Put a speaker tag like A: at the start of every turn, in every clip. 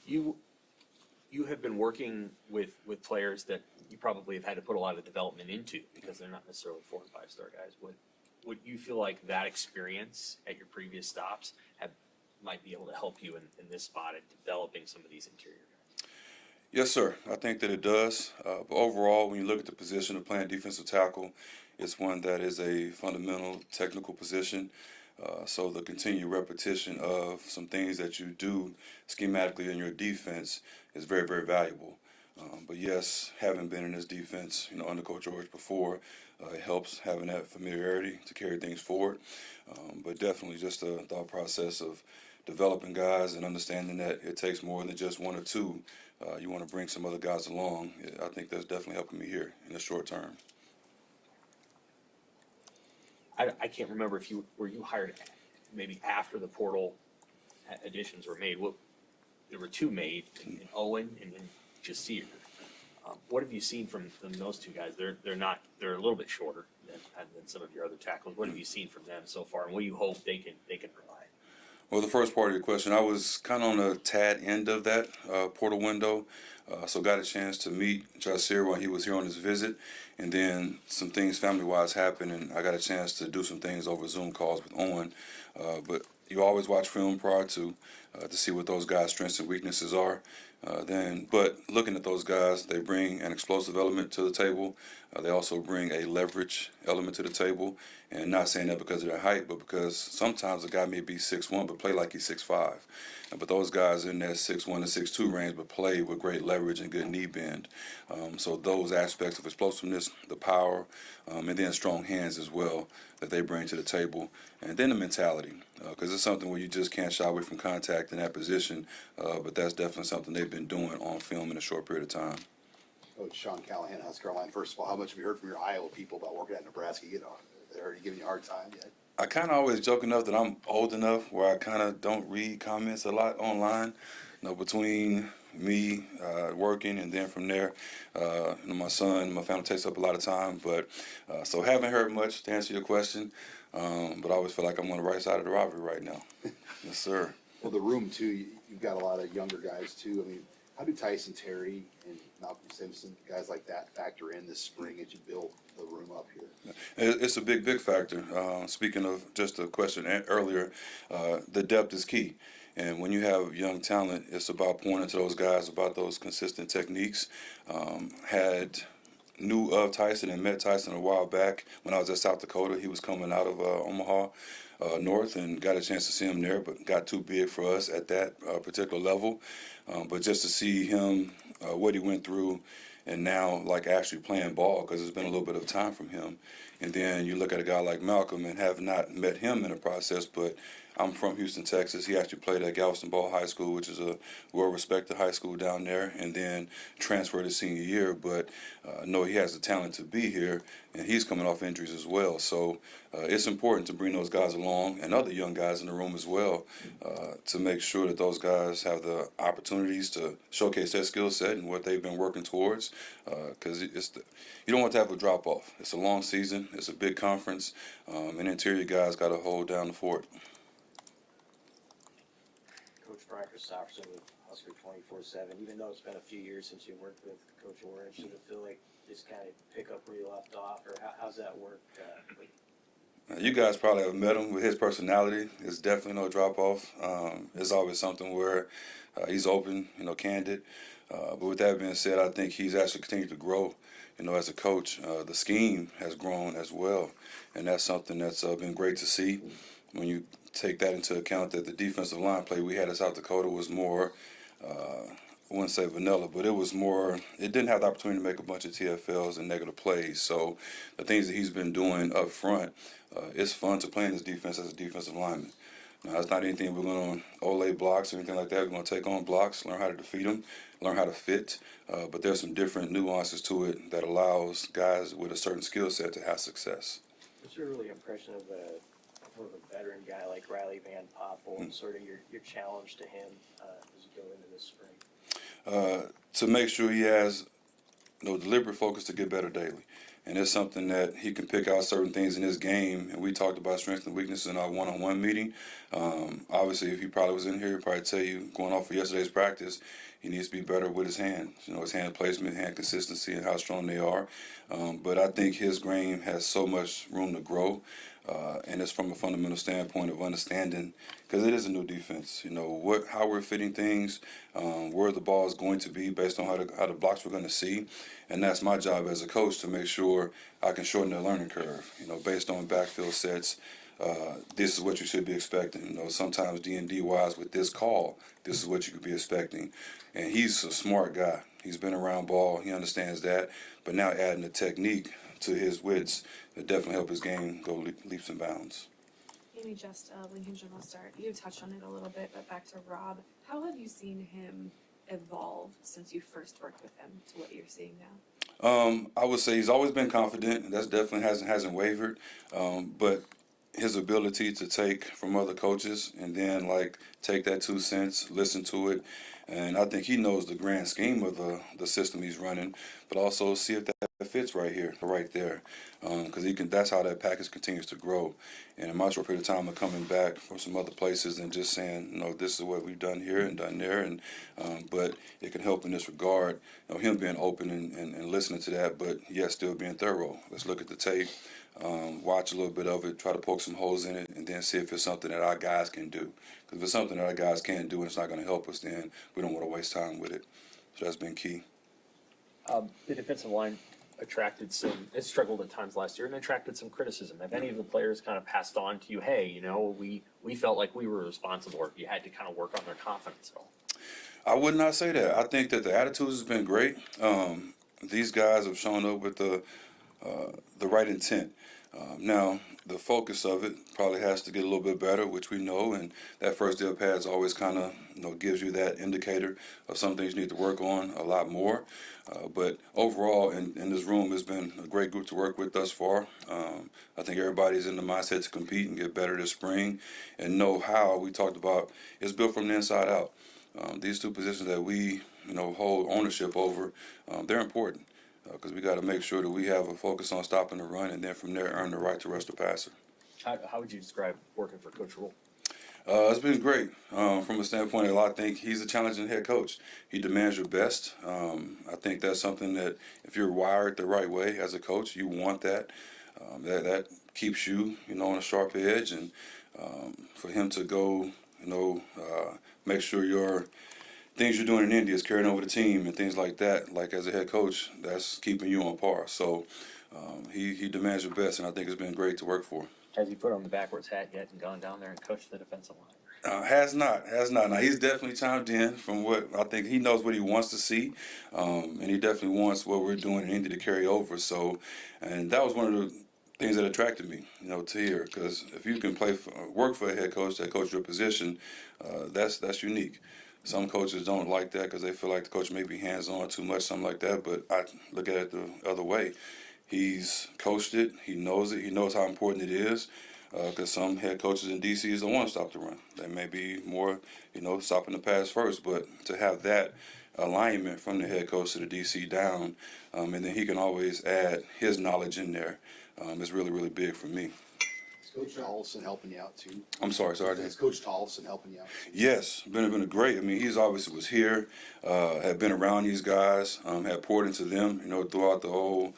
A: You you have been working with players that you probably have had to put a lot of development into because they're not necessarily 4 and 5 star guys. Would you feel like that experience at your previous stops might be able to help you in this spot at developing some of these interior guys?
B: Yes, sir. I think that it does. But overall, when you look at the position of playing defensive tackle, it's one that is a fundamental technical position. So the continued repetition of some things that you do schematically in your defense is very, very valuable. But yes, having been in this defense, under Coach George before, it helps having that familiarity to carry things forward. But definitely just the thought process of developing guys and understanding that it takes more than just one or two. You want to bring some other guys along. I think that's definitely helping me here in the short term.
A: I can't remember if you hired maybe after the portal additions were made. There were two made, in Owen and then Jasir. What have you seen from those two guys? They're a little bit shorter than some of your other tackles. What have you seen from them so far, and what do you hope they can provide?
B: Well, the first part of your question, I was kind of on the tad end of that portal window, so got a chance to meet Jasir while he was here on his visit, and then some things family-wise happened, and I got a chance to do some things over Zoom calls with Owen. But you always watch film prior to see what those guys' strengths and weaknesses are. But looking at those guys, they bring an explosive element to the table. They also bring a leverage element to the table, and not saying that because of their height, but because sometimes a guy may be 6'1", but play like he's 6'5". But those guys in that 6'1" to 6'2" range, but play with great leverage and good knee bend. So those aspects of explosiveness, the power, and then strong hands as well that they bring to the table, and then the mentality, because it's something where you just can't shy away from contact in that position. But that's definitely something they've been doing on film in a short period of time.
C: Coach Sean Callahan, South Carolina. First of all, how much have you heard from your Iowa people about working at Nebraska? Are you giving you a hard time yet?
B: I kind of always joke enough that I'm old enough where I kind of don't read comments a lot online. Between me working and then from there, my son, my family takes up a lot of time. But so haven't heard much to answer your question. But I always feel like I'm on the right side of the rivalry right now. Yes, sir.
C: Well, the room too. You've got a lot of younger guys too. I mean, how do Tyson Terry and Malcolm Simpson, guys like that, factor in this spring as you build the room up here?
B: It's a big factor. Speaking of just a question earlier, the depth is key. And when you have young talent, it's about pointing to those guys about those consistent techniques. Knew of Tyson and met Tyson a while back when I was at South Dakota. He was coming out of Omaha North and got a chance to see him there, but got too big for us at that particular level. But just to see him, what he went through, and now like actually playing ball, because it's been a little bit of time from him. And then you look at a guy like Malcolm and have not met him in the process, but I'm from Houston, Texas. He actually played at Galveston Ball High School, which is a well-respected high school down there, and then transferred his senior year. But know he has the talent to be here, and he's coming off injuries as well. So it's important to bring those guys along and other young guys in the room as well to make sure that those guys have the opportunities to showcase their skill set and what they've been working towards. Because you don't want to have a drop-off. It's a long season. It's a big conference, and interior guys got to hold down the fort.
D: Coach Brian Christopherson with Husker 24/7. Even though it's been a few years since you worked with Coach Orange, does it feel like just kind of pick up where you left off, or how's that work?
B: You guys probably have met him with his personality. It's definitely no drop off. It's always something where he's open, candid. But with that being said, I think he's actually continued to grow. As a coach, the scheme has grown as well, and that's something that's been great to see. When you take that into account, that the defensive line play we had at South Dakota was more, I wouldn't say vanilla, but it was more, it didn't have the opportunity to make a bunch of TFLs and negative plays. So the things that he's been doing up front, it's fun to play in this defense as a defensive lineman. Now, it's not anything we're going to ole blocks or anything like that. We're going to take on blocks, learn how to defeat them, learn how to fit. But there's some different nuances to it that allows guys with a certain skill set to have success.
D: What's your early impression of a veteran guy like Riley Van Poppel and sort of your challenge to him as you go into this spring?
B: To make sure he has deliberate focus to get better daily. and it's something that he can pick out certain things in his game. And we talked about strengths and weaknesses in our one-on-one meeting. Obviously, if he probably was in here, he'd probably tell you, going off of yesterday's practice, he needs to be better with his hands. His hand placement, hand consistency, and how strong they are. But I think his game has so much room to grow. And it's from a fundamental standpoint of understanding, because it is a new defense. How we're fitting things, where the ball is going to be based on how the blocks we're going to see, and that's my job as a coach to make sure I can shorten the learning curve. Based on backfield sets, this is what you should be expecting. Sometimes D&D wise with this call, this is what you could be expecting. And he's a smart guy. He's been around ball. He understands that. But now adding the technique to his wits, that definitely help his game go leaps and bounds.
E: Maybe just Lincoln Journal start. You touched on it a little bit, but back to Rob. How have you seen him evolve since you first worked with him to what you're seeing now?
B: I would say he's always been confident, and that's definitely hasn't wavered. But his ability to take from other coaches and then take that 2 cents, listen to it, and I think he knows the grand scheme of the system he's running, but also see if that fits right here, right there, because that's how that package continues to grow. And in my short period of time of coming back from some other places and just saying, this is what we've done here and done there, and but it can help in this regard. Him being open and listening to that, but yes, still being thorough. Let's look at the tape. Watch a little bit of it, try to poke some holes in it, and then see if it's something that our guys can do. Because if it's something that our guys can't do and it's not going to help us, then we don't want to waste time with it. So that's been key.
A: The defensive line it struggled at times last year and attracted some criticism. Have any of the players kind of passed on to you, hey, we felt like we were responsible, or you had to kind of work on their confidence at all?
B: I would not say that. I think that the attitude has been great. These guys have shown up with the right intent. Now, the focus of it probably has to get a little bit better, which we know, and that first day of pads always kind of gives you that indicator of some things you need to work on a lot more. But overall, in this room, it's been a great group to work with thus far. I think everybody's in the mindset to compete and get better this spring, and know how we talked about it's built from the inside out. These two positions that we hold ownership over, they're important. Because we got to make sure that we have a focus on stopping the run, and then from there earn the right to rush the passer.
A: How would you describe working for Coach Rule?
B: It's been great from a standpoint of I think he's a challenging head coach. He demands your best. I think that's something that if you're wired the right way as a coach, you want that. That keeps you, on a sharp edge, and for him to go, make sure your things you're doing in India is carrying over the team and things like that. Like as a head coach, that's keeping you on par. So he demands your best, and I think it's been great to work for.
A: Has he put on the backwards hat yet and gone down there and coached the defensive line?
B: Has not. Now, he's definitely chimed in from what I think he knows what he wants to see, and he definitely wants what we're doing in India to carry over. So, and that was one of the things that attracted me, to here, because if you can work for a head coach that coaches your position, that's unique. Some coaches don't like that because they feel like the coach may be hands-on too much, something like that. But I look at it the other way. He's coached it. He knows it. He knows how important it is. Because some head coaches in DCs don't want to stop the run. They may be more, stopping the pass first. But to have that alignment from the head coach to the DC down, and then he can always add his knowledge in there, is really, really big for me.
C: Coach Tollison helping you out too?
B: I'm sorry.
C: Is Coach Tollison helping you out too?
B: Yes, been great. I mean, he's obviously was here, had been around these guys, had poured into them, throughout the whole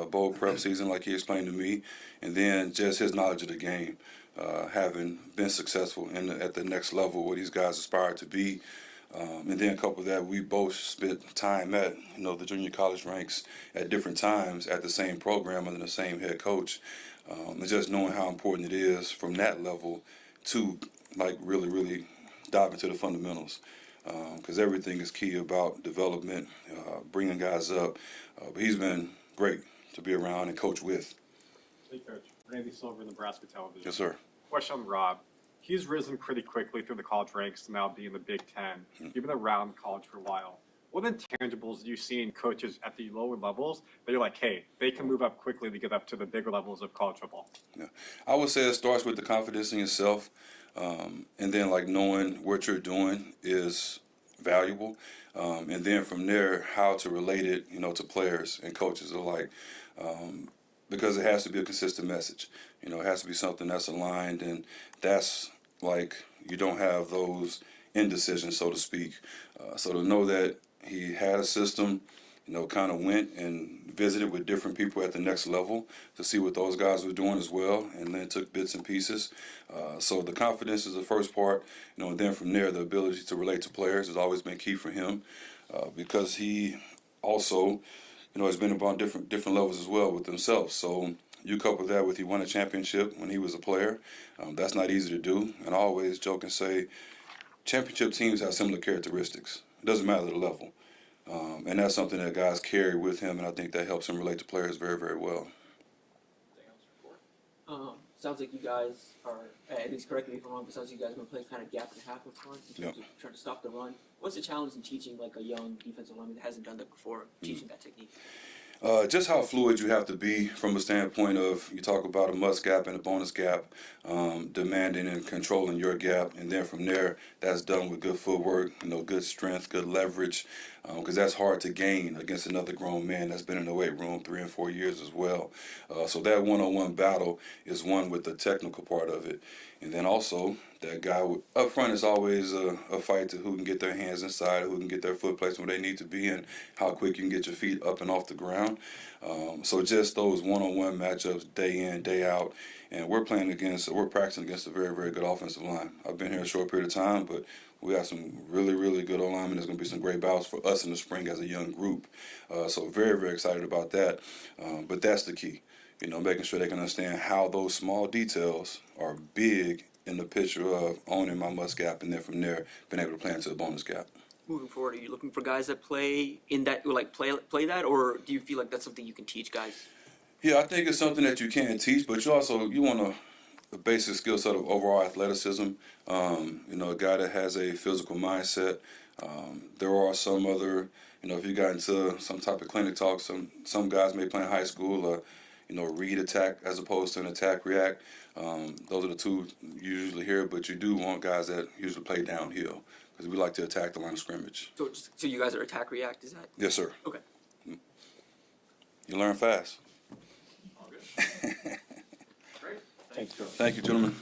B: bowl prep season, like he explained to me, and then just his knowledge of the game, having been successful at the next level where these guys aspire to be. And then couple that, we both spent time at the junior college ranks at different times at the same program under the same head coach. And just knowing how important it is from that level to really, really dive into the fundamentals, because everything is key about development, bringing guys up. But he's been great to be around and coach with.
F: Hey, Coach. Randy Silver, Nebraska Television.
B: Yes, sir.
F: Question on Rob. He's risen pretty quickly through the college ranks to now be in the Big Ten. You've been around college for a while. What intangibles do you see in coaches at the lower levels that you're like, hey, they can move up quickly to get up to the bigger levels of college football?
B: Yeah, I would say it starts with the confidence in yourself, and then knowing what you're doing is valuable, and then from there how to relate it, to players and coaches alike. because it has to be a consistent message. You know, it has to be something that's aligned, and that's like you don't have those indecisions, so to speak. So to know that he had a system, you know, kind of went and visited with different people at the next level to see what those guys were doing as well, and then took bits and pieces. So the confidence is the first part, you know, and then from there, the ability to relate to players has always been key for him, because he also, you know, has been about different levels as well with himself. So you couple that with he won a championship when he was a player. That's not easy to do. And I always joke and say, championship teams have similar characteristics. It doesn't matter the level. And that's something that guys carry with him, and I think that helps him relate to players very, very well.
G: Sounds like you guys are, at least correct me if I'm wrong, but sounds like you guys are going to play kind of gap and a half up front in terms of trying to stop the run. What's the challenge in teaching like a young defensive lineman that hasn't done that before, teaching that technique?
B: Just how fluid you have to be from a standpoint of, you talk about a must gap and a bonus gap, demanding and controlling your gap, and then from there, that's done with good footwork, you know, good strength, good leverage, because that's hard to gain against another grown man that's been in the weight room 3 and 4 years as well. So that one-on-one battle is one with the technical part of it. And then also, that guy up front is always a fight to who can get their hands inside, who can get their foot placed where they need to be, and how quick you can get your feet up and off the ground. So just those one-on-one matchups day in, day out. And we're practicing against a very, very good offensive line. I've been here a short period of time, but we have some really, really good O-linemen. There's going to be some great battles for us in the spring as a young group. So very, very excited about that. But that's the key, you know, making sure they can understand how those small details are big in the picture of owning my must gap, and then from there being able to play into the bonus gap.
G: Moving forward, are you looking for guys that play in that, like play that, or do you feel like that's something you can teach guys?
B: Yeah, I think it's something that you can teach, but you want a basic skill set of overall athleticism. You know, a guy that has a physical mindset. There are some other, you know, if you got into some type of clinic talk, some guys may play in high school, you know, read attack as opposed to an attack react. Those are the two you usually hear, but you do want guys that usually play downhill because we like to attack the line of scrimmage.
G: So you guys are attack react, is that?
B: Yes, sir.
G: Okay.
B: You learn fast.
A: Great. Thanks, Joe.
B: Thank you, gentlemen.